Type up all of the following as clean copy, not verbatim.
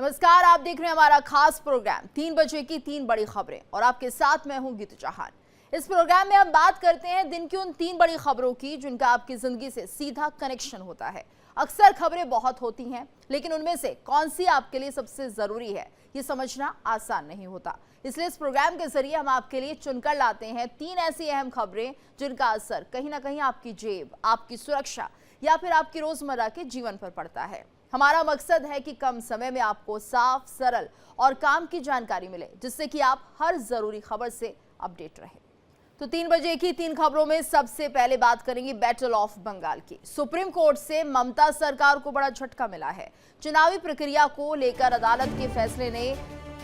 नमस्कार, आप देख रहे हैं हमारा खास प्रोग्राम 3 बजे की 3 बड़ी खबरें और आपके साथ मैं हूं गीतू चौहान। इस प्रोग्राम में हम बात करते हैं दिन की उन 3 बड़ी खबरों की जिनका आपकी जिंदगी से सीधा कनेक्शन होता है। अक्सर खबरें बहुत होती हैं, लेकिन उनमें से कौन सी आपके लिए सबसे जरूरी है ये समझना आसान नहीं होता। इसलिए इस प्रोग्राम के जरिए हम आपके लिए चुनकर लाते हैं 3 ऐसी अहम खबरें जिनका असर कहीं ना कहीं आपकी जेब, आपकी सुरक्षा या फिर आपकी रोजमर्रा के जीवन पर पड़ता है। हमारा मकसद है कि कम समय में आपको साफ, सरल और काम की जानकारी मिले, जिससे कि आप हर जरूरी खबर से अपडेट रहें। तो 3 बजे की 3 खबरों में सबसे पहले बात करेंगे बैटल ऑफ बंगाल की। सुप्रीम कोर्ट से ममता सरकार को बड़ा झटका मिला है। चुनावी प्रक्रिया को लेकर अदालत के फैसले ने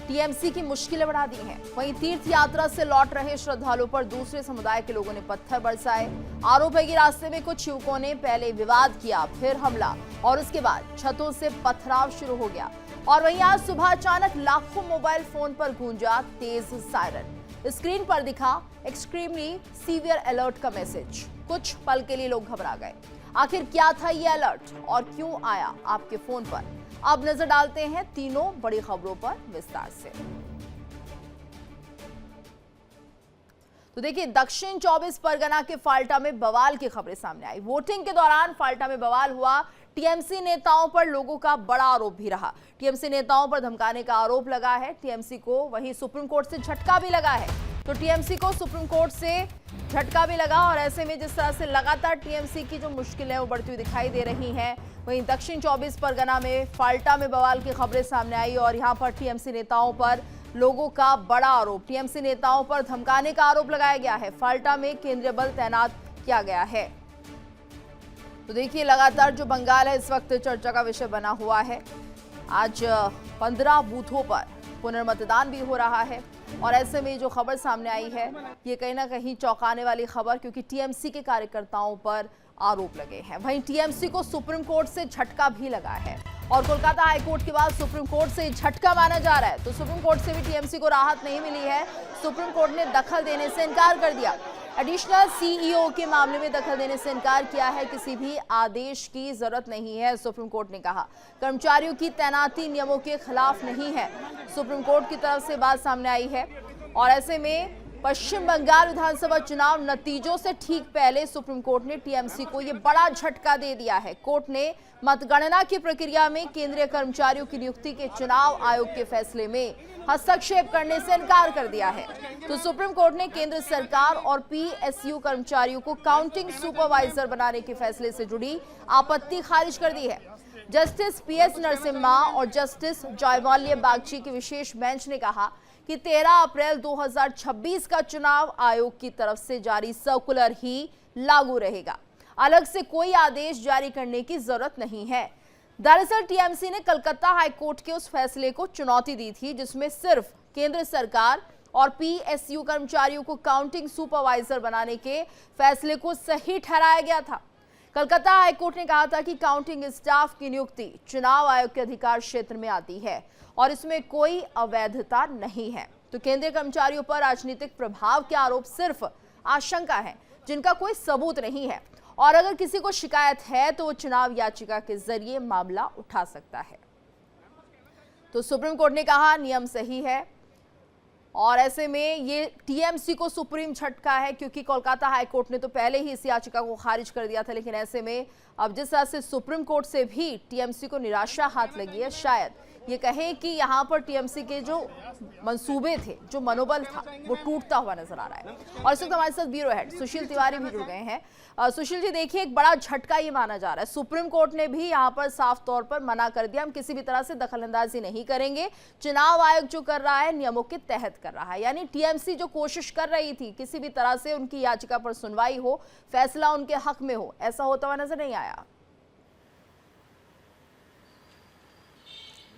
टीएमसी की मुश्किलें बढ़ा दी हैं। वहीं तीर्थ यात्रा से लौट रहे श्रद्धालुओं पर दूसरे समुदाय के लोगों ने पत्थर बरसाए। आरोप है कि रास्ते में कुछ युवकों ने पहले विवाद किया, फिर हमला और उसके बाद छतों से पथराव शुरू हो गया। और वहीं आज सुबह अचानक लाखों मोबाइल फोन पर गूंजा तेज सायरन। स्क्रीन पर दिखा एक्सट्रीमली सीवियर अलर्ट का मैसेज। कुछ पल के लिए लोग घबरा गए। आखिर क्या था ये अलर्ट और क्यों आया आपके फोन पर? अब नजर डालते हैं तीनों बड़ी खबरों पर विस्तार से। तो देखिए, दक्षिण 24 परगना के फाल्टा में बवाल की खबरें सामने आई। वोटिंग के दौरान फाल्टा में बवाल हुआ। टीएमसी नेताओं पर लोगों का बड़ा आरोप भी रहा। टीएमसी नेताओं पर धमकाने का आरोप लगा है। टीएमसी को वहीं सुप्रीम कोर्ट से झटका भी लगा है। तो टीएमसी को सुप्रीम कोर्ट से झटका भी लगा और ऐसे में जिस तरह से लगातार टीएमसी की जो मुश्किलें वो बढ़ती हुई दिखाई दे रही हैं, वहीं दक्षिण 24 परगना में फाल्टा में बवाल की खबरें सामने आई और यहां पर टीएमसी नेताओं पर लोगों का बड़ा आरोप, टीएमसी नेताओं पर धमकाने का आरोप लगाया गया है। फाल्टा में केंद्रीय बल तैनात किया गया है। तो देखिए, लगातार जो बंगाल है इस वक्त चर्चा का विषय बना हुआ है। आज 15 बूथों पर पुनर्मतदान भी हो रहा है और ऐसे में जो खबर सामने आई है ये कहीं ना कहीं चौंकाने वाली खबर, क्योंकि टीएमसी के कार्यकर्ताओं पर आरोप लगे हैं। वहीं टीएमसी को सुप्रीम कोर्ट से झटका भी लगा है और कोलकाता हाईकोर्ट के बाद सुप्रीम कोर्ट से झटका माना जा रहा है। तो सुप्रीम कोर्ट से भी टीएमसी को राहत नहीं मिली है। सुप्रीम कोर्ट ने दखल देने से इनकार कर दिया। एडिशनल सीईओ के मामले में दखल देने से इनकार किया है। किसी भी आदेश की जरूरत नहीं है, सुप्रीम कोर्ट ने कहा। कर्मचारियों की तैनाती नियमों के खिलाफ नहीं है, सुप्रीम कोर्ट की तरफ से बात सामने आई है। और ऐसे में पश्चिम बंगाल विधानसभा चुनाव नतीजों से ठीक पहले सुप्रीम कोर्ट ने टीएमसी को यह बड़ा झटका दे दिया है। कोर्ट ने मतगणना की प्रक्रिया में केंद्रीय कर्मचारियों की नियुक्ति के चुनाव आयोग के फैसले में हस्तक्षेप करने से इनकार कर दिया है। तो सुप्रीम कोर्ट ने केंद्र सरकार और पीएसयू कर्मचारियों को काउंटिंग सुपरवाइजर बनाने के फैसले से जुड़ी आपत्ति खारिज कर दी है। जस्टिस पीएस नरसिम्हा और जस्टिस जयमाल्या बागची की विशेष बेंच ने कहा कि 13 अप्रैल 2026 का चुनाव आयोग की तरफ से जारी सर्कुलर ही लागू रहेगा। अलग से कोई आदेश जारी करने की जरूरत नहीं है। दरअसल टीएमसी ने कलकत्ता हाईकोर्ट के उस फैसले को चुनौती दी थी जिसमें सिर्फ केंद्र सरकार और पीएसयू कर्मचारियों को काउंटिंग सुपरवाइजर बनाने के फैसले को सही ठहराया गया था। कलकत्ता हाईकोर्ट ने कहा था कि काउंटिंग स्टाफ की नियुक्ति चुनाव आयोग के अधिकार क्षेत्र में आती है और इसमें कोई अवैधता नहीं है। तो केंद्रीय कर्मचारियों पर राजनीतिक प्रभाव के आरोप सिर्फ आशंका है, जिनका कोई सबूत नहीं है, और अगर किसी को शिकायत है तो वो चुनाव याचिका के जरिए मामला उठा सकता है। तो सुप्रीम कोर्ट ने कहा नियम सही है और ऐसे में ये टीएमसी को सुप्रीम झटका है, क्योंकि कोलकाता हाईकोर्ट ने तो पहले ही इस याचिका को खारिज कर दिया था। लेकिन ऐसे में अब जिस तरह से सुप्रीम कोर्ट से भी टीएमसी को निराशा हाथ लगी है, शायद ये कहें कि यहाँ पर टीएमसी के जो मंसूबे थे, जो मनोबल था, वो टूटता हुआ नजर आ रहा है। और इस वक्त हमारे साथ ब्यूरो हेड सुशील तिवारी भी जुड़ गए हैं। सुशील जी, देखिए, एक बड़ा झटका ये माना जा रहा है। सुप्रीम कोर्ट ने भी यहाँ पर साफ तौर पर मना कर दिया, हम किसी भी तरह से दखलंदाजी नहीं करेंगे। चुनाव आयोग जो कर रहा है नियमों के तहत कर रहा है। यानी टीएमसी जो कोशिश कर रही थी किसी भी तरह से उनकी याचिका पर सुनवाई हो, फैसला उनके हक में हो, ऐसा होता हुआ नजर नहीं आया।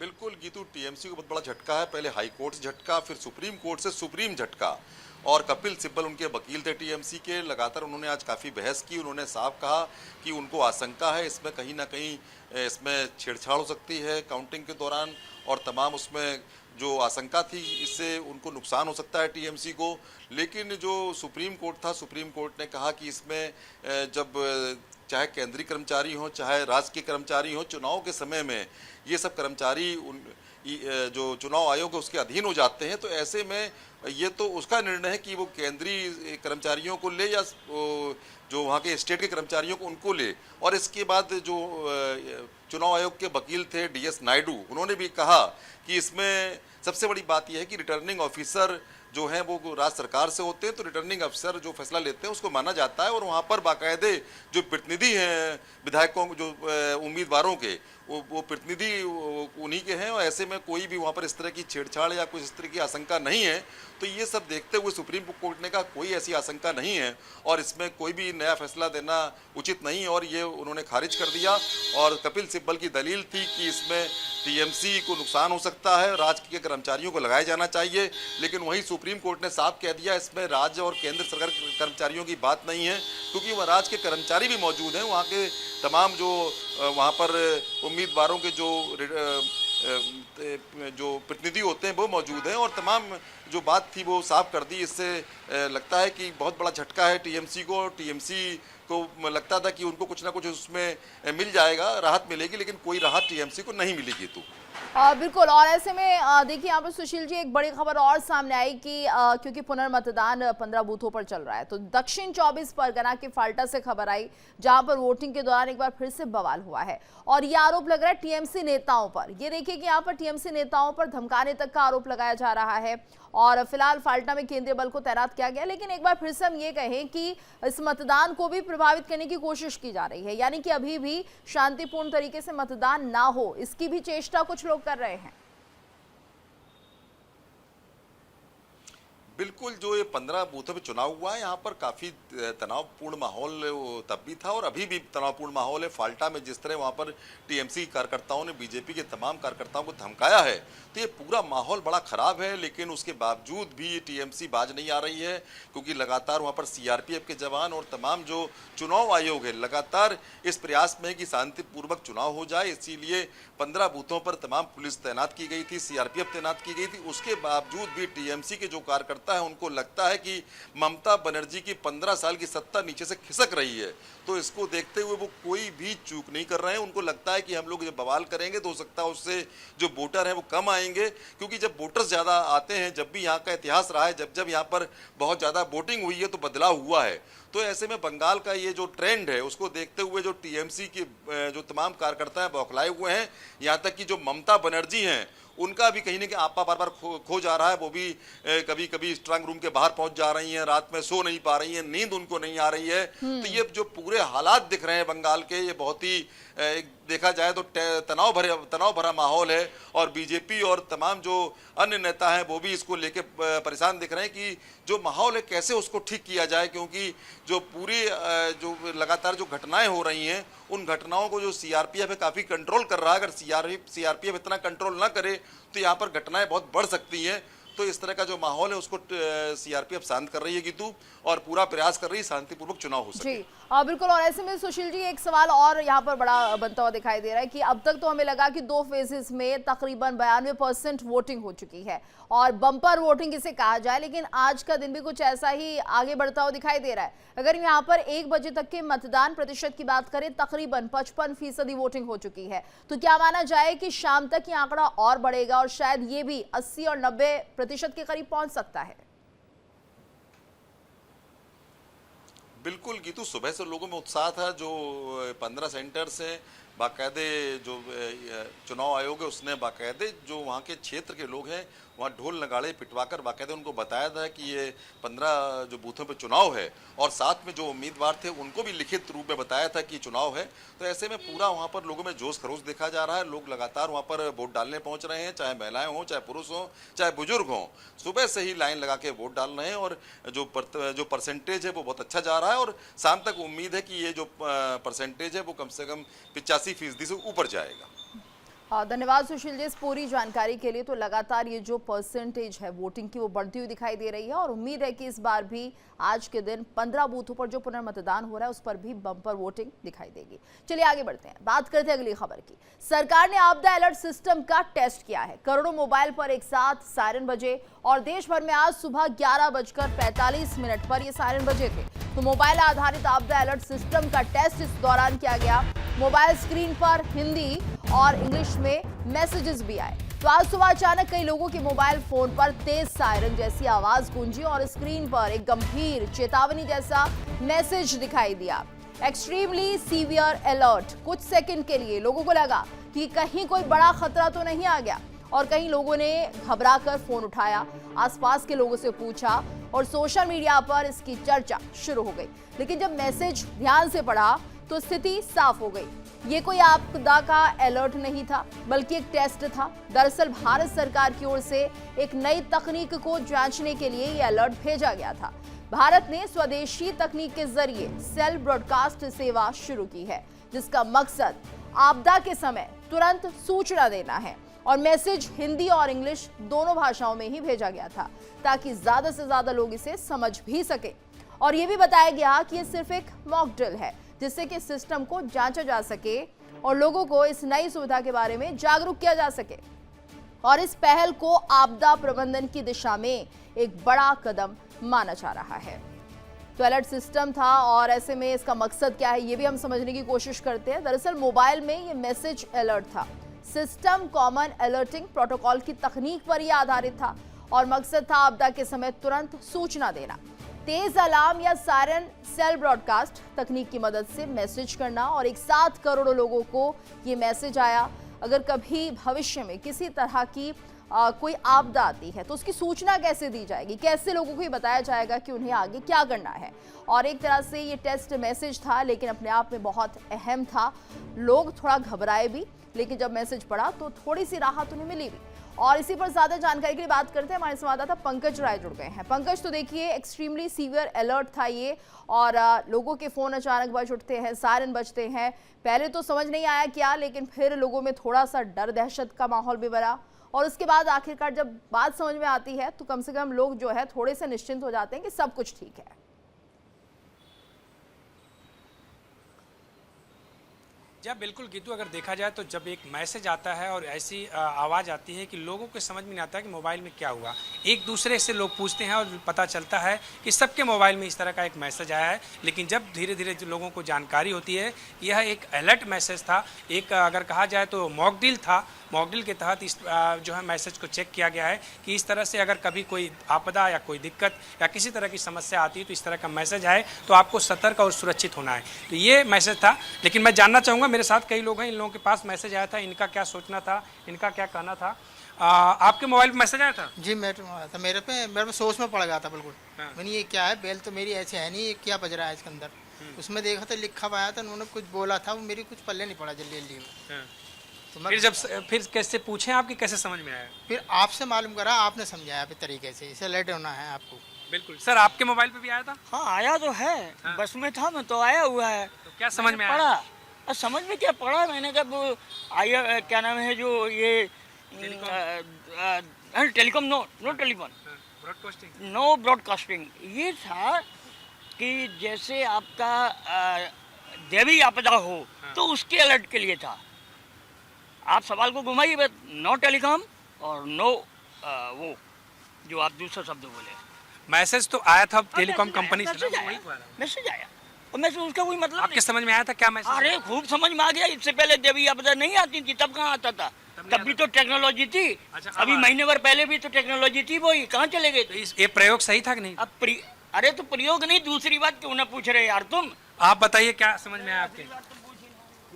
बिल्कुल गीतू, टीएमसी को बहुत बड़ा झटका है। पहले हाई कोर्ट से झटका, फिर सुप्रीम कोर्ट से सुप्रीम झटका। और कपिल सिब्बल उनके वकील थे टीएमसी के। लगातार उन्होंने आज काफ़ी बहस की। उन्होंने साफ कहा कि उनको आशंका है इसमें कहीं ना कहीं इसमें छेड़छाड़ हो सकती है काउंटिंग के दौरान, और तमाम उसमें जो आशंका थी इससे उनको नुकसान हो सकता है टीएमसी को। लेकिन जो सुप्रीम कोर्ट था, सुप्रीम कोर्ट ने कहा कि इसमें जब चाहे केंद्रीय कर्मचारी हो चाहे राज्य के कर्मचारी हो, चुनाव के समय में ये सब कर्मचारी जो चुनाव आयोग है उसके अधीन हो जाते हैं। तो ऐसे में ये तो उसका निर्णय है कि वो केंद्रीय कर्मचारियों को ले या जो वहाँ के स्टेट के कर्मचारियों को उनको ले। और इसके बाद जो चुनाव आयोग के वकील थे DS नायडू, उन्होंने भी कहा कि इसमें सबसे बड़ी बात यह है कि रिटर्निंग ऑफिसर जो हैं वो राज्य सरकार से होते हैं, तो रिटर्निंग अफसर जो फैसला लेते हैं उसको माना जाता है। और वहाँ पर बाकायदे जो प्रतिनिधि हैं विधायकों जो उम्मीदवारों के, वो प्रतिनिधि उन्हीं के हैं। और ऐसे में कोई भी वहाँ पर इस तरह की छेड़छाड़ या कुछ इस तरह की आशंका नहीं है। तो ये सब देखते हुए सुप्रीम कोर्ट ने कहा कोई ऐसी आशंका नहीं है और इसमें कोई भी नया फैसला देना उचित नहीं, और ये उन्होंने खारिज कर दिया। और कपिल सिब्बल की दलील थी कि इसमें TMC को नुकसान हो सकता है, राज्य के कर्मचारियों को लगाया जाना चाहिए। लेकिन वहीं सुप्रीम कोर्ट ने साफ कह दिया इसमें राज्य और केंद्र सरकार के कर्मचारियों की बात नहीं है, क्योंकि वह राज्य के कर्मचारी भी मौजूद हैं। वहाँ के तमाम जो वहाँ पर उम्मीदवारों के जो प्रतिनिधि होते हैं वो मौजूद हैं, और तमाम जो बात थी वो साफ कर दी। इससे लगता है कि बहुत बड़ा झटका है TMC को। TMC को लगता था कि उनको कुछ ना कुछ उसमें मिल जाएगा, राहत मिलेगी, लेकिन कोई राहत TMC को नहीं मिलेगी। तो बिल्कुल। और ऐसे में देखिए यहाँ पर सुशील जी एक बड़ी खबर और सामने आई कि क्योंकि पुनर्मतदान 15 बूथों पर चल रहा है, तो दक्षिण 24 परगना के फाल्टा से खबर आई जहां पर वोटिंग के दौरान एक बार फिर से बवाल हुआ है। और ये आरोप लग रहा है TMC नेताओं पर। ये देखिए कि यहाँ पर TMC नेताओं पर धमकाने तक का आरोप लगाया जा रहा है। और फिलहाल फाल्टा में केंद्रीय बल को तैनात किया गया। लेकिन एक बार फिर से हम ये कहें कि इस मतदान को भी प्रभावित करने की कोशिश की जा रही है, यानी कि अभी भी शांतिपूर्ण तरीके से मतदान ना हो, इसकी भी चेष्टा कुछ लोग कर रहे हैं। बिल्कुल, जो ये 15 बूथों पे चुनाव हुआ है यहाँ पर काफ़ी तनावपूर्ण माहौल तब भी था और अभी भी तनावपूर्ण माहौल है। फाल्टा में जिस तरह वहाँ पर TMC कार्यकर्ताओं ने बीजेपी के तमाम कार्यकर्ताओं को धमकाया है, तो ये पूरा माहौल बड़ा ख़राब है। लेकिन उसके बावजूद भी TMC बाज नहीं आ रही है, क्योंकि लगातार वहाँ पर CRPF के जवान और तमाम जो चुनाव आयोग है लगातार इस प्रयास में है कि शांतिपूर्वक चुनाव हो जाए। इसीलिए 15 बूथों पर तमाम पुलिस तैनात की गई थी, CRPF तैनात की गई थी। उसके बावजूद भी TMC के जो कार्यकर्ता है उनको लगता है कि ममता बनर्जी की 15 साल की सत्ता नीचे से खिसक रही है। तो इसको देखते हुए वो कोई भी चूक नहीं कर रहे हैं। उनको लगता है कि हम लोग जब बवाल करेंगे तो हो सकता है उससे जो वोटर हैं वो कम आएंगे, क्योंकि जब वोटर्स ज़्यादा आते हैं, जब भी यहाँ का इतिहास रहा है, जब जब यहाँ पर बहुत ज़्यादा वोटिंग हुई है तो बदलाव हुआ है। तो ऐसे में बंगाल का ये जो ट्रेंड है उसको देखते हुए जो TMC के जो तमाम कार्यकर्ता हैं बौखलाए हुए हैं। यहाँ तक कि जो ममता बनर्जी हैं उनका भी कहीं ना कहीं आपा बार बार खो जा रहा है। वो भी कभी कभी स्ट्रांग रूम के बाहर पहुंच जा रही हैं, रात में सो नहीं पा रही हैं, नींद उनको नहीं आ रही है। तो ये जो पूरे हालात दिख रहे हैं बंगाल के, ये बहुत ही देखा जाए तो तनाव भरा माहौल है। और बीजेपी और तमाम जो अन्य नेता हैं वो भी इसको लेके परेशान दिख रहे हैं कि जो माहौल है कैसे उसको ठीक किया जाए, क्योंकि जो पूरी जो लगातार जो घटनाएं हो रही हैं उन घटनाओं को जो CRPF है काफ़ी कंट्रोल कर रहा है। अगर CRPF इतना कंट्रोल ना करे तो यहाँ पर घटनाएं बहुत बढ़ सकती हैं। तो इस तरह का जो माहौल है उसको CRPF शांत कर रही है गीतू, और पूरा प्रयास कर रही है शांतिपूर्वक चुनाव हो सके। जी बिल्कुल। और ऐसे में सुशील जी एक सवाल और यहाँ पर बड़ा बनता हुआ दिखाई दे रहा है कि अब तक तो हमें लगा कि 2 फेजेस में तकरीबन 92% वोटिंग हो चुकी है और बम्पर वोटिंग इसे कहा जाए, लेकिन आज का दिन भी कुछ ऐसा ही आगे बढ़ता हुआ दिखाई दे रहा है। अगर यहाँ पर 1 बजे तक के मतदान प्रतिशत की बात करें, तकरीबन 55% वोटिंग हो चुकी है, तो क्या माना जाए कि शाम तक ये आंकड़ा और बढ़ेगा और शायद ये भी 80 और 90% के करीब पहुंच सकता है? बिल्कुल गीतू, सुबह से लोगों में उत्साह था। जो 15 सेंटर से बाकायदे जो चुनाव आयोग है उसने बाकायदे जो वहाँ के क्षेत्र के लोग हैं वहाँ ढोल नगाड़े पिटवाकर बाकायदे उनको बताया था कि ये 15 जो बूथों पे चुनाव है, और साथ में जो उम्मीदवार थे उनको भी लिखित रूप में बताया था कि चुनाव है। तो ऐसे में पूरा वहाँ पर लोगों में जोश खरोश देखा जा रहा है। लोग लगातार वहाँ पर वोट डालने पहुँच रहे हैं, चाहे महिलाएं हों, चाहे पुरुष हों, चाहे बुजुर्ग हों। सुबह से ही लाइन लगा के वोट डाल रहे हैं और जो परसेंटेज है वो बहुत अच्छा जा रहा है। और शाम तक उम्मीद है कि ये जो परसेंटेज है वो कम से कम 85% से ऊपर जाएगा। धन्यवाद सुशील जी इस पूरी जानकारी के लिए। तो लगातार ये जो परसेंटेज है वोटिंग की वो बढ़ती हुई दिखाई दे रही है और उम्मीद है कि इस बार भी आज के दिन 15 बूथों पर जो पुनर्मतदान हो रहा है उस पर भी बम्पर वोटिंग दिखाई देगी। चलिए आगे बढ़ते हैं, बात करते हैं अगली खबर की। सरकार ने आपदा अलर्ट सिस्टम का टेस्ट किया है। करोड़ों मोबाइल पर एक साथ सायरन बजे और देश भर में आज सुबह 11:45 पर ये सायरन बजे थे। तो मोबाइल आधारित आपदा अलर्ट सिस्टम का टेस्ट इस दौरान किया गया। मोबाइल स्क्रीन पर हिंदी और इंग्लिश में मैसेजेस भी आए। तो आज सुबह अचानक कई लोगों के मोबाइल फोन पर तेज सायरन जैसी आवाज गूंजी और स्क्रीन पर एक गंभीर चेतावनी जैसा मैसेज दिखाई दिया, एक्सट्रीमली सीवियर अलर्ट। कुछ सेकंड के लिए लोगों को लगा कि कहीं कोई बड़ा खतरा तो नहीं आ गया और कई लोगों ने घबराकर फोन उठाया, आसपास के लोगों से पूछा और सोशल मीडिया पर इसकी चर्चा शुरू हो गई। लेकिन जब मैसेज ध्यान से पढ़ा तो स्थिति साफ हो गई। ये कोई आपदा का अलर्ट नहीं था, बल्कि एक टेस्ट था। दरअसल भारत सरकार की ओर से एक नई तकनीक को जांचने के लिए ये अलर्ट भेजा गया था। भारत ने स्वदेशी तकनीक के जरिए सेल ब्रॉडकास्ट सेवा शुरू की है, जिसका मकसद आपदा के समय तुरंत सूचना देना है और मैसेज हिंदी और इंग्लिश दोनों भाषाओं में ही भेजा गया था, ताकि ज्यादा से ज्यादा लोग इसे समझ भी सके। और ये भी बताया गया कि ये सिर्फ एक मॉक ड्रिल है, जिससे कि सिस्टम को जांचा जा सके और लोगों को इस नई सुविधा के बारे में जागरूक किया जा सके। और इस पहल को आपदा प्रबंधन की दिशा में एक बड़ा कदम माना जा रहा है। तो अलर्ट सिस्टम था और ऐसे में इसका मकसद क्या है, ये भी हम समझने की कोशिश करते हैं। दरअसल मोबाइल में ये मैसेज अलर्ट था, सिस्टम कॉमन अलर्टिंग प्रोटोकॉल की तकनीक पर यह आधारित था और मकसद था आपदा के समय तुरंत सूचना देना। तेज अलार्म या सायरन सेल ब्रॉडकास्ट तकनीक की मदद से मैसेज करना और एक साथ करोड़ों लोगों को ये मैसेज आया। अगर कभी भविष्य में किसी तरह की कोई आपदा आती है तो उसकी सूचना कैसे दी जाएगी, कैसे लोगों को ये बताया जाएगा कि उन्हें आगे क्या करना है। और एक तरह से ये टेस्ट मैसेज था, लेकिन अपने आप में बहुत अहम था। लोग थोड़ा घबराए भी, लेकिन जब मैसेज पढ़ा तो थोड़ी सी राहत उन्हें मिली भी। और इसी पर ज्यादा जानकारी के लिए बात करते हैं, हमारे संवाददाता पंकज राय जुड़ गए हैं। पंकज, तो देखिए एक्सट्रीमली सीवियर अलर्ट था ये और लोगों के फोन अचानक बज उठते हैं, सायरन बजते हैं। पहले तो समझ नहीं आया क्या, लेकिन फिर लोगों में थोड़ा सा डर दहशत का माहौल भी बना और उसके बाद आखिरकार जब बात समझ में आती है तो कम से कम लोग जो है थोड़े से निश्चिंत हो जाते हैं कि सब कुछ ठीक है। जब बिल्कुल गीतू, अगर देखा जाए तो जब एक मैसेज आता है और ऐसी आवाज़ आती है कि लोगों को समझ में नहीं आता कि मोबाइल में क्या हुआ, एक दूसरे से लोग पूछते हैं और पता चलता है कि सबके मोबाइल में इस तरह का एक मैसेज आया है। लेकिन जब धीरे धीरे जो लोगों को जानकारी होती है, यह एक अलर्ट मैसेज था, एक अगर कहा जाए तो मॉक ड्रिल था। मॉक ड्रिल के तहत इस जो है मैसेज को चेक किया गया है कि इस तरह से अगर कभी कोई आपदा या कोई दिक्कत या किसी तरह की समस्या आती है तो इस तरह का मैसेज आए तो आपको सतर्क और सुरक्षित होना है। तो ये मैसेज था। लेकिन मैं जानना चाहूँगा, मेरे साथ कई लोग हैं, इन लोगों के पास मैसेज आया था, इनका क्या सोचना था, इनका क्या कहना था। आपके मोबाइल पर मैसेज आया था? जी मेरे आया था, मेरे पे सोच में पड़ गया था बिल्कुल। मैंने ये क्या है, बेल तो मेरी ऐसे है नहीं, ये क्या बज रहा है इसके अंदर। उसमें देखा था, लिखा हुआ आया था, उन्होंने कुछ बोला था, वो मेरी कुछ पल्ले नहीं पड़ा जल्दी जल्दी में। तो फिर कैसे पूछें आपकी, कैसे समझ में आया? फिर आपसे मालूम करा, आपने समझाया फिर तरीके से, इसे अलर्ट होना है आपको। बिल्कुल सर, आपके मोबाइल पे भी आया था? हाँ आया तो है। हाँ। बस में था मैं तो आया हुआ है। तो क्या समझ में आया? पढ़ा और समझ में क्या पढ़ा मैंने, कहा वो आया क्या नाम है जो ये telecom, no telephone, broadcasting, no broadcasting. ये था कि जैसे आपका देवी आपदा हो। हाँ। तो उसके अलर्ट के लिए था। आप सवाल को घुमाइए, नो टेलीकॉम और नो वो जो आप दूसरा शब्द बोले। मैसेज तो आया था टेलीकॉम कंपनी से, मैसेज आया और मैसेज उसका कोई मतलब आपके समझ में आया था क्या मैसेज? अरे खूब समझ में आ गया। इससे पहले देवी आपदा नहीं आती थी, तब कहाँ आता था? तब भी तो टेक्नोलॉजी थी। अच्छा, अभी महीने भर पहले भी तो टेक्नोलॉजी थी, वही कहाँ चले गए? तो ये प्रयोग सही था कि नहीं? अब अरे तो प्रयोग नहीं, दूसरी बात क्यों ना पूछ रहे यार तुम? आप बताइए क्या समझ में आया आपके?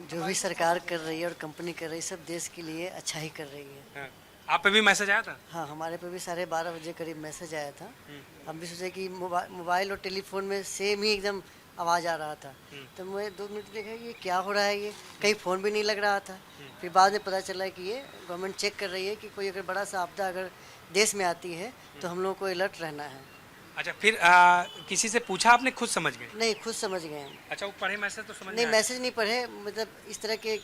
जो भी सरकार कर रही है और कंपनी कर रही है, सब देश के लिए अच्छा ही कर रही है। हाँ। आप पे भी मैसेज आया था? हाँ, हमारे पे भी 12:30 बजे करीब मैसेज आया था। हम भी सोचे कि मोबाइल और टेलीफोन में सेम ही एकदम आवाज़ आ रहा था। तो मैं 2 मिनट देखा ये क्या हो रहा है, ये कहीं फ़ोन भी नहीं लग रहा था। फिर बाद में पता चला कि ये गवर्नमेंट चेक कर रही है कि कोई अगर बड़ा सा आपदा अगर देश में आती है तो हम लोगों को अलर्ट रहना है। अच्छा, फिर किसी से पूछा आपने, खुद समझ गए? नहीं, खुद समझ गए हम। अच्छा, वो पढ़े मैसेज तो समझ नहीं, मैसेज नहीं पढ़े, मतलब इस तरह के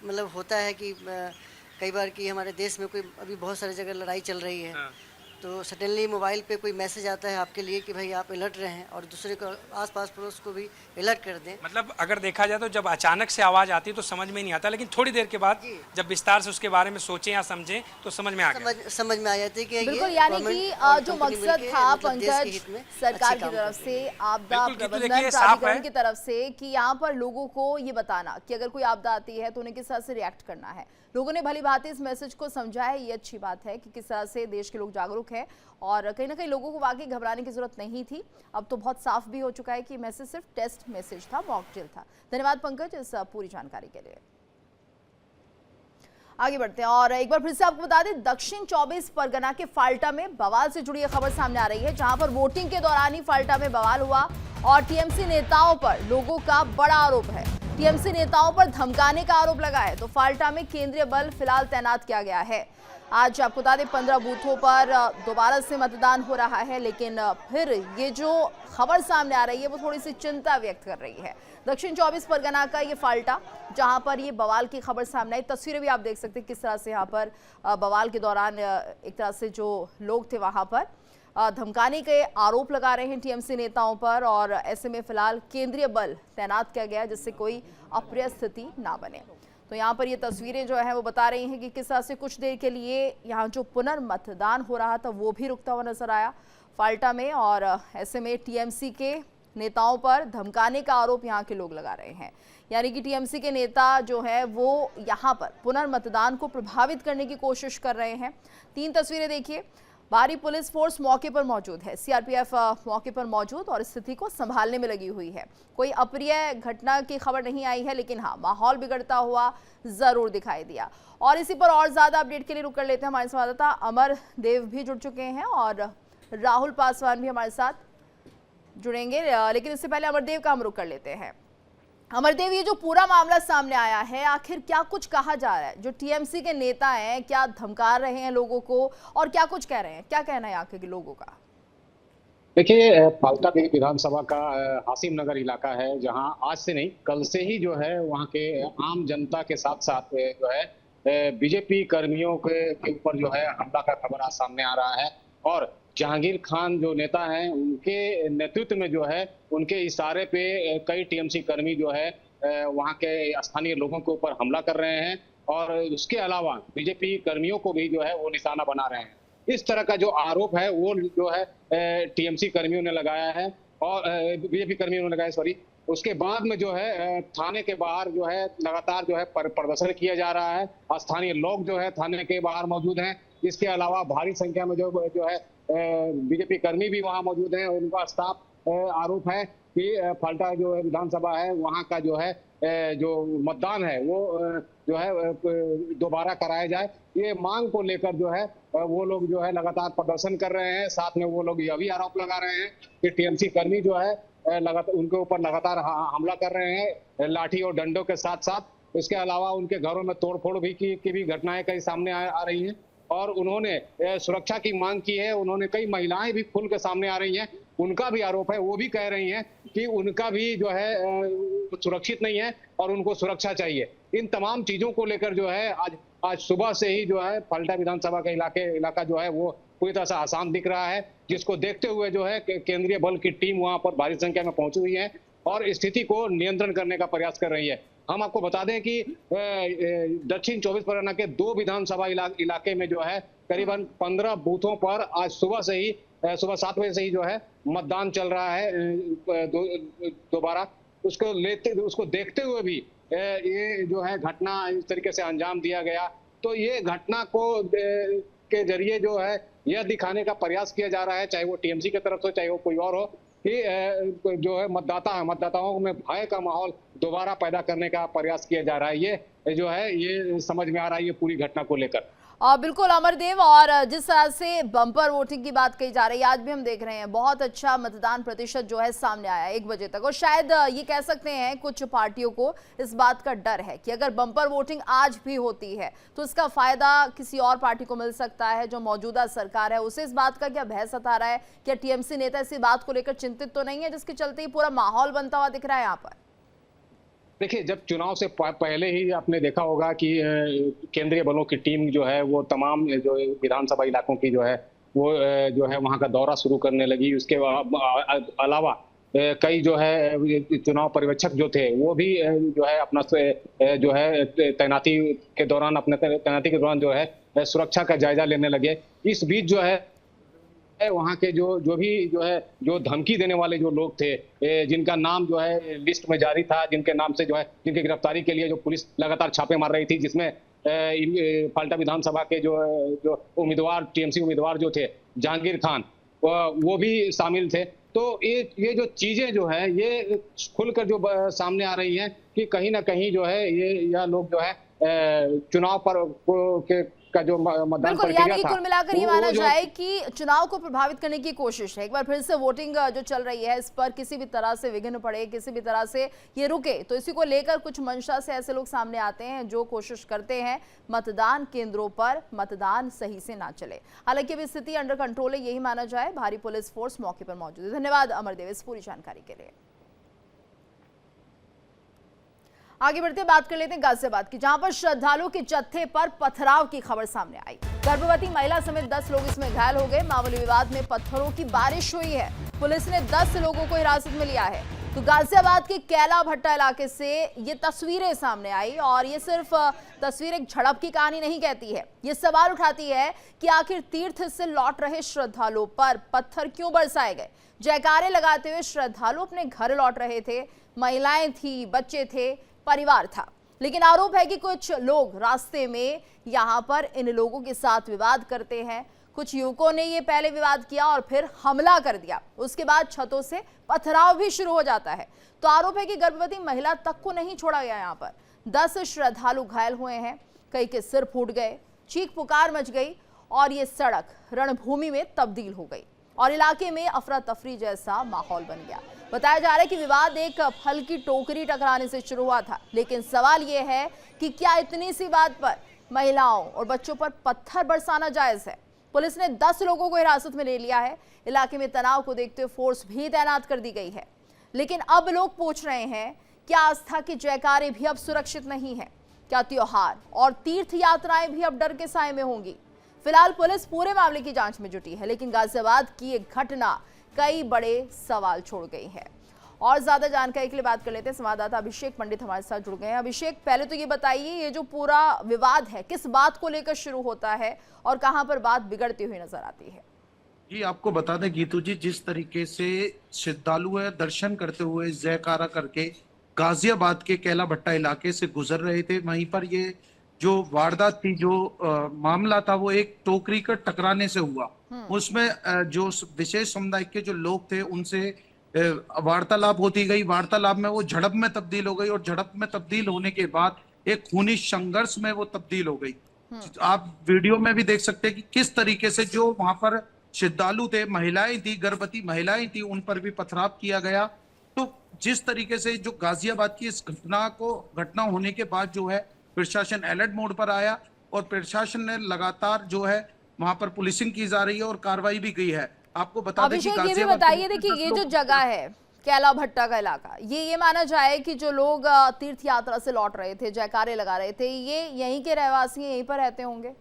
मतलब होता है कि कई बार कि हमारे देश में कोई अभी बहुत सारी जगह लड़ाई चल रही है। हाँ। तो सडनली मोबाइल पे कोई मैसेज आता है आपके लिए कि भाई आप अलर्ट रहें और दूसरे को आसपास पड़ोस को भी अलर्ट कर दें। मतलब अगर देखा जाए तो जब अचानक से आवाज़ आती है तो समझ में नहीं आता, लेकिन थोड़ी देर के बाद जब विस्तार से उसके बारे में सोचें या समझें तो समझ में आ गया, समझ में आ जाती है कि बिल्कुल। यानी कि जो मकसद था पंकज सरकार की तरफ से, आपदा प्रबंधन प्राधिकरण की तरफ से, कि यहाँ पर लोगों को ये बताना कि अगर कोई आपदा आती है तो उन्हें किस तरह से रिएक्ट करना है। लोगों ने भली भांति इस मैसेज को समझा है। ये अच्छी बात है कि किस तरह से देश के लोग जागरूक हैं और कहीं ना कहीं लोगों को वाकई घबराने की जरूरत नहीं थी। अब तो बहुत साफ भी हो चुका है कि मैसेज सिर्फ टेस्ट मैसेज था, मॉक ड्रिल था। धन्यवाद पंकज इस पूरी जानकारी के लिए। आगे बढ़ते हैं और एक बार फिर से आपको बता दें, दक्षिण 24 परगना के फाल्टा में बवाल से जुड़ी खबर सामने आ रही है, जहां पर वोटिंग के दौरान ही फाल्टा में बवाल हुआ और टीएमसी नेताओं पर लोगों का बड़ा आरोप है। टीएमसी नेताओं पर धमकाने का आरोप लगा है। तो फाल्टा में केंद्रीय बल फिलहाल तैनात किया गया है। आज आपको बता दें 15 बूथों पर दोबारा से मतदान हो रहा है, लेकिन फिर ये जो खबर सामने आ रही है वो थोड़ी सी चिंता व्यक्त कर रही है। दक्षिण 24 परगना का ये फाल्टा, जहां पर ये बवाल की खबर सामने आई, तस्वीरें भी आप देख सकते हैं किस तरह से यहाँ पर बवाल के दौरान एक तरह से जो लोग थे वहां पर धमकाने के आरोप लगा रहे हैं टीएमसी नेताओं पर और ऐसे में फिलहाल केंद्रीय बल तैनात किया गया जिससे कोई अप्रिय स्थिति ना बने। तो यहाँ पर ये तस्वीरें जो है वो बता रही हैं कि किस तरह से कुछ देर के लिए यहाँ जो पुनर्मतदान हो रहा था वो भी रुकता हुआ नजर आया फाल्टा में और ऐसे में टीएमसी के नेताओं पर धमकाने का आरोप यहाँ के लोग लगा रहे हैं। यानी कि टीएमसी के नेता जो है वो यहाँ पर पुनर्मतदान को प्रभावित करने की कोशिश कर रहे हैं। 3 तस्वीरें देखिए, भारी पुलिस फोर्स मौके पर मौजूद है, सीआरपीएफ मौके पर मौजूद और स्थिति को संभालने में लगी हुई है। कोई अप्रिय घटना की खबर नहीं आई है, लेकिन हाँ माहौल बिगड़ता हुआ जरूर दिखाई दिया। और इसी पर और ज्यादा अपडेट के लिए रुक कर लेते हैं, हमारे संवाददाता अमर देव भी जुड़ चुके हैं और राहुल पासवान भी हमारे साथ जुड़ेंगे, लेकिन इससे पहले अमरदेव का हम रुक कर लेते हैं। अमरदेव, ये जो पूरा मामला सामने आया है, आखिर क्या कुछ कहा जा रहा है? जो टीएमसी के नेता हैं क्या धमका रहे हैं लोगों को और क्या कुछ कह रहे हैं? क्या कहना है यहाँ के लोगों का? देखिए, फाल्टा विधानसभा का हासिम नगर इलाका है, जहां आज से नहीं कल से ही जो है वहां के आम जनता के साथ साथ जो है बीजेपी कर्मियों के ऊपर जो है हमला का खबर आज सामने आ रहा है। और जहांगीर खान जो नेता हैं उनके नेतृत्व में जो है उनके इशारे पे कई टीएमसी कर्मी जो है वहां के स्थानीय लोगों के ऊपर हमला कर रहे हैं और उसके अलावा बीजेपी कर्मियों को भी जो है वो निशाना बना रहे हैं। इस तरह का जो आरोप है वो जो है टीएमसी कर्मियों ने लगाया है और बीजेपी कर्मियों ने लगाया, सॉरी। उसके बाद में जो है थाने के बाहर जो है लगातार जो है प्रदर्शन किया जा रहा है। स्थानीय लोग जो है थाने के बाहर मौजूद हैं। इसके अलावा भारी संख्या में जो है बीजेपी कर्मी भी वहां मौजूद हैं। उनका स्टाफ आरोप है कि फाल्टा जो है विधानसभा है वहां का जो है जो मतदान है वो जो है दोबारा कराया जाए। ये मांग को लेकर जो है वो लोग जो है लगातार प्रदर्शन कर रहे हैं। साथ में वो लोग यह भी आरोप लगा रहे हैं कि टीएमसी कर्मी जो है लगातार उनके ऊपर लगातार हमला कर रहे हैं लाठी और डंडों के साथ साथ। इसके अलावा उनके घरों में तोड़फोड़ भी की भी घटनाएं कई सामने आ रही हैं और उन्होंने सुरक्षा की मांग की है। उन्होंने कई महिलाएं भी खुल के सामने आ रही हैं, उनका भी आरोप है, वो भी कह रही हैं कि उनका भी जो है सुरक्षित नहीं है और उनको सुरक्षा चाहिए। इन तमाम चीजों को लेकर जो है आज सुबह से ही जो है फाल्टा विधानसभा का इलाका जो है वो पूरी तरह से आसान दिख रहा है, जिसको देखते हुए जो है केंद्रीय बल की टीम वहां पर भारी संख्या में पहुंची हुई है और स्थिति को नियंत्रण करने का प्रयास कर रही है। हम आपको बता दें कि दक्षिण 24 परगना के 2 विधानसभा इलाके में जो है करीबन 15 बूथों पर आज सुबह 7 बजे से ही जो है मतदान चल रहा है दोबारा। उसको देखते हुए भी ये जो है घटना इस तरीके से अंजाम दिया गया। तो ये घटना को के जरिए जो है यह दिखाने का प्रयास किया जा रहा है, चाहे वो टीएमसी की तरफ से चाहे वो कोई और हो, कि जो है मतदाताओं में भय का माहौल दोबारा पैदा करने का प्रयास किया जा रहा है। ये जो है ये समझ में आ रहा है ये पूरी घटना को लेकर। बिल्कुल अमरदेव, और जिस तरह से बम्पर वोटिंग की बात कही जा रही है, आज भी हम देख रहे हैं बहुत अच्छा मतदान प्रतिशत जो है सामने आया 1 बजे तक। और शायद ये कह सकते हैं कुछ पार्टियों को इस बात का डर है कि अगर बम्पर वोटिंग आज भी होती है तो इसका फायदा किसी और पार्टी को मिल सकता है। जो मौजूदा सरकार है उसे इस बात का क्या भय सता रहा है? क्या टीएमसी नेता इसी बात को लेकर चिंतित तो नहीं है, जिसके चलते ही पूरा माहौल बनता हुआ दिख रहा है यहाँ पर? देखिए, जब चुनाव से पहले ही आपने देखा होगा कि केंद्रीय बलों की टीम जो है वो तमाम जो विधानसभा इलाकों की जो है वो जो है वहां का दौरा शुरू करने लगी। उसके अलावा कई जो है चुनाव पर्यवेक्षक जो थे वो भी जो है अपना जो है तैनाती के दौरान जो है सुरक्षा का जायजा लेने लगे। इस बीच जो है वहां के जो धमकी देने वाले जो लोग थे, जिनका नाम जो है लिस्ट में जारी था, जिनके नाम से जो है जिनकी गिरफ्तारी के लिए जो पुलिस लगातार छापे मार रही थी, जिसमें फाल्टा विधानसभा के जो उम्मीदवार, टीएमसी उम्मीदवार जो थे, जहांगीर खान, वो भी शामिल थे। तो ये जो चीजें जो है ये खुलकर जो सामने आ रही हैं कि कहीं ना कहीं जो है यह लोग जो है चुनाव पर का जो मतदान बिल्कुल, प्रक्रिया यानी कि था, कुल मिलाकर ये माना जो जाए कि चुनाव को प्रभावित करने की कोशिश है। एक बार फिर से वोटिंग जो चल रही है, इस पर किसी भी तरह से विघ्न पड़े, किसी भी तरह से ये रुके, तो इसी को लेकर कुछ मंशा से ऐसे लोग सामने आते हैं जो कोशिश करते हैं मतदान केंद्रों पर मतदान सही से ना चले। हालांकि अभी स्थिति अंडर कंट्रोल है, यही माना जाए। भारी पुलिस फोर्स मौके पर मौजूद है। धन्यवाद अमरदेव इस पूरी जानकारी के लिए। आगे बढ़ते बात कर लेते हैं गाजियाबाद की, जहां पर श्रद्धालुओं के जत्थे पर पथराव की खबर सामने आई। गर्भवती महिला समेत 10 लोग इसमें घायल हो गए। मामूली विवाद में पत्थरों की बारिश हुई है। पुलिस ने 10 लोगों को हिरासत में लिया है। तो गाजियाबाद के कैला भट्टा इलाके से ये तस्वीरें सामने आई, और ये सिर्फ तस्वीर एक झड़प की कहानी नहीं कहती है, ये सवाल उठाती है कि आखिर तीर्थ से लौट रहे श्रद्धालुओं पर पत्थर क्यों बरसाए गए। जयकारे लगाते हुए श्रद्धालु अपने घर लौट रहे थे। महिलाएं थी, बच्चे थे, परिवार था, लेकिन आरोप है कि कुछ लोग रास्ते में यहां पर इन लोगों के साथ विवाद करते हैं। कुछ युवकों ने ये पहले विवाद किया और फिर हमला कर दिया, उसके बाद छतों से पथराव भी शुरू हो जाता है। तो आरोप है कि गर्भवती महिला तक को नहीं छोड़ा गया। यहाँ पर 10 श्रद्धालु घायल हुए हैं, कई के सिर फूट गए, चीख पुकार मच गई और ये सड़क रणभूमि में तब्दील हो गई और इलाके में अफरा तफरी जैसा माहौल बन गया। बताया जा रहा है कि विवाद एक फल की टोकरी टकराने से शुरू हुआ था, लेकिन सवाल यह है कि क्या इतनी सी बात पर महिलाओं और बच्चों पर पत्थर बरसाना जायज है। पुलिस ने 10 लोगों को हिरासत में ले लिया है। इलाके में तनाव को देखते हुए फोर्स भी तैनात कर दी गई है। लेकिन अब लोग पूछ रहे हैं, क्या आस्था के जयकारे भी अब सुरक्षित नहीं है? क्या त्योहार और तीर्थ यात्राएं भी अब डर के साए में होंगी? फिलहाल पुलिस पूरे मामले की जांच में जुटी है, लेकिन गाजियाबाद की एक घटना कई बड़े सवाल छोड़ गई है। और ज्यादा जानकारी के लिए बात कर लेते हैं, संवाददाता अभिषेक पंडित हमारे साथ जुड़ गए हैं। अभिषेक, पहले तो ये बताइए, ये जो पूरा विवाद है किस बात को लेकर शुरू होता है और कहां पर बात बिगड़ती हुई नजर आती है? जी, आपको बता दें गीतू जी, जिस तरीके से श्रद्धालु दर्शन करते हुए जयकारा करके गाजियाबाद के कैला भट्टा इलाके से गुजर रहे थे, वहीं पर ये जो वारदात थी, जो मामला था, वो एक टोकरी का टकराने से हुआ। उसमें जो विशेष समुदाय के जो लोग थे उनसे वार्तालाप होती गई। वार्तालाप में वो झड़प में तब्दील हो गई और झड़प में तब्दील होने के बाद एक खूनी संघर्ष में वो तब्दील हो गई। आप वीडियो में भी देख सकते हैं कि किस तरीके से जो वहां पर श्रद्धालु थे, महिलाएं थी, गर्भवती महिलाएं थी, उन पर भी पथराव किया गया। तो जिस तरीके से जो गाजियाबाद की इस घटना होने के बाद जो है प्रशासन अलर्ट मोड पर आया और प्रशासन ने लगातार जो है वहां पर पुलिसिंग की जा रही है और कार्रवाई भी की है। आपको बता दें कि ये भी बताइए, देखिए ये जो जगह है कैला भट्टा का इलाका, ये माना जाए कि जो लोग तीर्थ यात्रा से लौट रहे थे, जयकारे लगा रहे थे, ये यहीं के रहवासी यहीं पर रहते होंगे?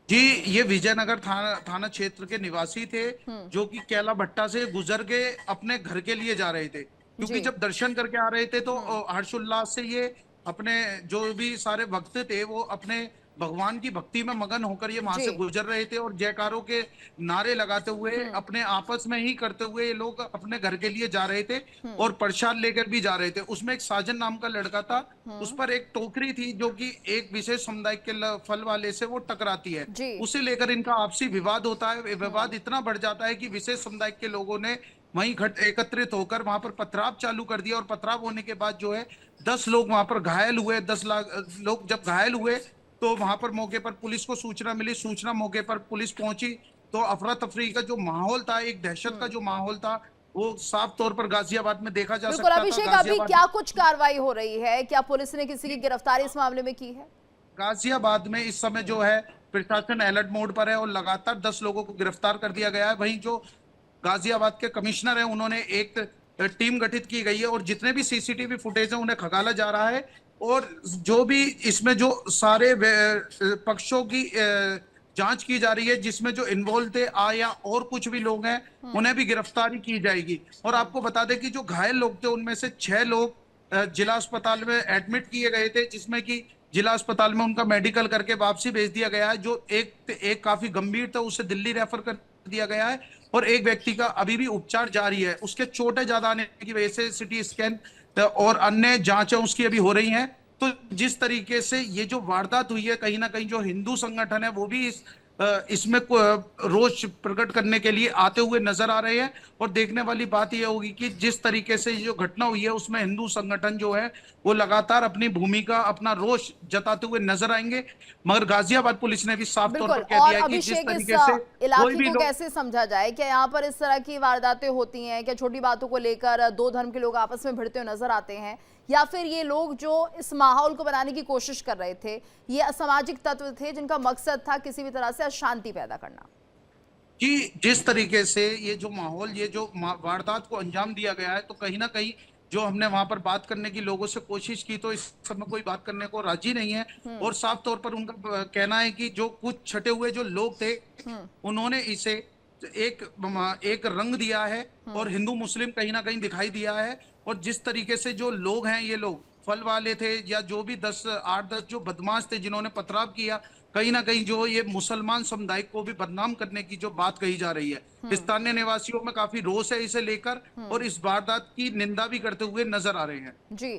जी, ये विजयनगर थाना क्षेत्र के निवासी थे जो कि कैला भट्टा से गुजर के अपने घर के लिए जा रहे थे, क्योंकि जब दर्शन करके आ रहे थे तो हर्षोल्लास से ये अपने जो भी सारे भक्त थे वो अपने भगवान की भक्ति में मगन होकर ये वहां से गुजर रहे थे और जयकारों के नारे लगाते हुए अपने आपस में ही करते हुए ये लोग अपने घर के लिए जा रहे थे और प्रसाद लेकर भी जा रहे थे। उसमें एक साजन नाम का लड़का था, उस पर एक टोकरी थी जो कि एक विशेष समुदाय के फल वाले से वो टकराती है, उसे लेकर इनका आपसी विवाद होता है। विवाद इतना बढ़ जाता है कि विशेष समुदाय के लोगों ने वहीं एकत्रित होकर वहां पर पथराव चालू कर दिया और पथराव होने के बाद जो है 10 लोग वहां पर घायल हुए। 10 लोग जब घायल हुए तो वहां पर मौके पर पुलिस को सूचना मिली। सूचना मौके पर पुलिस पहुंची तो अफरा तफरी का जो माहौल था, एक दहशत का जो माहौल था, वो साफ तौर पर गाजियाबाद में देखा जा सकता था। अभिषेक, अभी क्या कुछ कार्रवाई हो रही है? क्या पुलिस ने किसी की गिरफ्तारी इस मामले में की है? गाजियाबाद में इस समय जो है प्रशासन अलर्ट मोड पर है और लगातार 10 लोगों को गिरफ्तार कर दिया गया है। वहीं जो गाजियाबाद के कमिश्नर है उन्होंने एक टीम गठित की गई है और जितने भी सीसीटीवी फुटेज है उन्हें खंगाला जा रहा है और जो भी इसमें जो सारे पक्षों की जांच की जा रही है, जिसमें जो इन्वॉल्व थे या और कुछ भी लोग हैं उन्हें भी गिरफ्तारी की जाएगी। और आपको बता दें कि जो घायल लोग थे उनमें से 6 लोग जिला अस्पताल में एडमिट किए गए थे, जिसमें कि जिला अस्पताल में उनका मेडिकल करके वापसी भेज दिया गया है। जो एक काफी गंभीर था उसे दिल्ली रेफर कर दिया गया है और एक व्यक्ति का अभी भी उपचार जारी है। उसके चोटें ज्यादा आने की वजह से सिटी स्कैन और अन्य जांचें उसकी अभी हो रही हैं तो जिस तरीके से ये जो वारदात हुई है, कहीं ना कहीं जो हिंदू संगठन है वो भी इसमें रोष प्रकट करने के लिए आते हुए नजर आ रहे हैं। और देखने वाली बात यह होगी कि जिस तरीके से जो घटना हुई है उसमें हिंदू संगठन जो है वो लगातार अपनी भूमिका, अपना रोष जताते हुए नजर आएंगे। मगर गाजियाबाद पुलिस ने भी साफ तौर पर कह और दिया कि जिस अभिषेक, तरीके इस से कोई इलाके भी को कैसे समझा जाए? क्या यहाँ पर इस तरह की वारदातें होती हैं? क्या छोटी बातों को लेकर दो धर्म के लोग आपस में भिड़ते हुए नजर आते हैं, या फिर ये लोग जो इस माहौल को बनाने की कोशिश कर रहे थे, ये असामाजिक तत्व थे जिनका मकसद था किसी भी तरह से अशांति पैदा करना? कि जिस तरीके से ये जो माहौल, ये जो वारदात को अंजाम दिया गया है, तो कहीं ना कहीं जो हमने वहां पर बात करने की लोगों से कोशिश की तो इस समय कोई बात करने को राजी नहीं है। और साफ तौर पर उनका कहना है कि जो कुछ छटे हुए जो लोग थे उन्होंने इसे एक रंग दिया है और हिंदू मुस्लिम कहीं ना कहीं दिखाई दिया है। और जिस तरीके से जो लोग हैं, ये लोग फल वाले थे या जो भी 8-10 जो बदमाश थे जिन्होंने पथराव किया, कहीं ना कहीं जो ये मुसलमान समुदाय को भी बदनाम करने की जो बात कही जा रही है। स्थानीय निवासियों में काफी रोष है इसे लेकर और इस वारदात की निंदा भी करते हुए नजर आ रहे हैं। जी,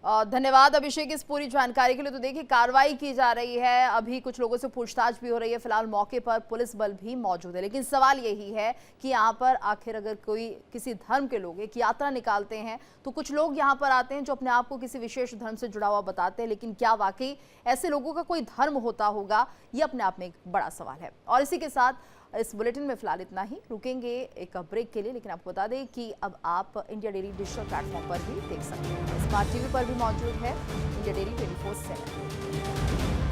धन्यवाद अभिषेक इस पूरी जानकारी के लिए। तो देखिए, कार्रवाई की जा रही है, अभी कुछ लोगों से पूछताछ भी हो रही है, फिलहाल मौके पर पुलिस बल भी मौजूद है। लेकिन सवाल यही है कि यहाँ पर आखिर अगर कोई किसी धर्म के लोग एक यात्रा निकालते हैं तो कुछ लोग यहाँ पर आते हैं जो अपने आप को किसी विशेष धर्म से जुड़ा हुआ बताते हैं, लेकिन क्या वाकई ऐसे लोगों का कोई धर्म होता होगा, ये अपने आप में एक बड़ा सवाल है। और इसी के साथ इस बुलेटिन में फिलहाल इतना ही, रुकेंगे एक ब्रेक के लिए, लेकिन आपको बता दें कि अब आप इंडिया डेली डिजिटल प्लेटफॉर्म पर भी देख सकते हैं। स्मार्ट टीवी पर भी मौजूद है इंडिया डेली 24/7।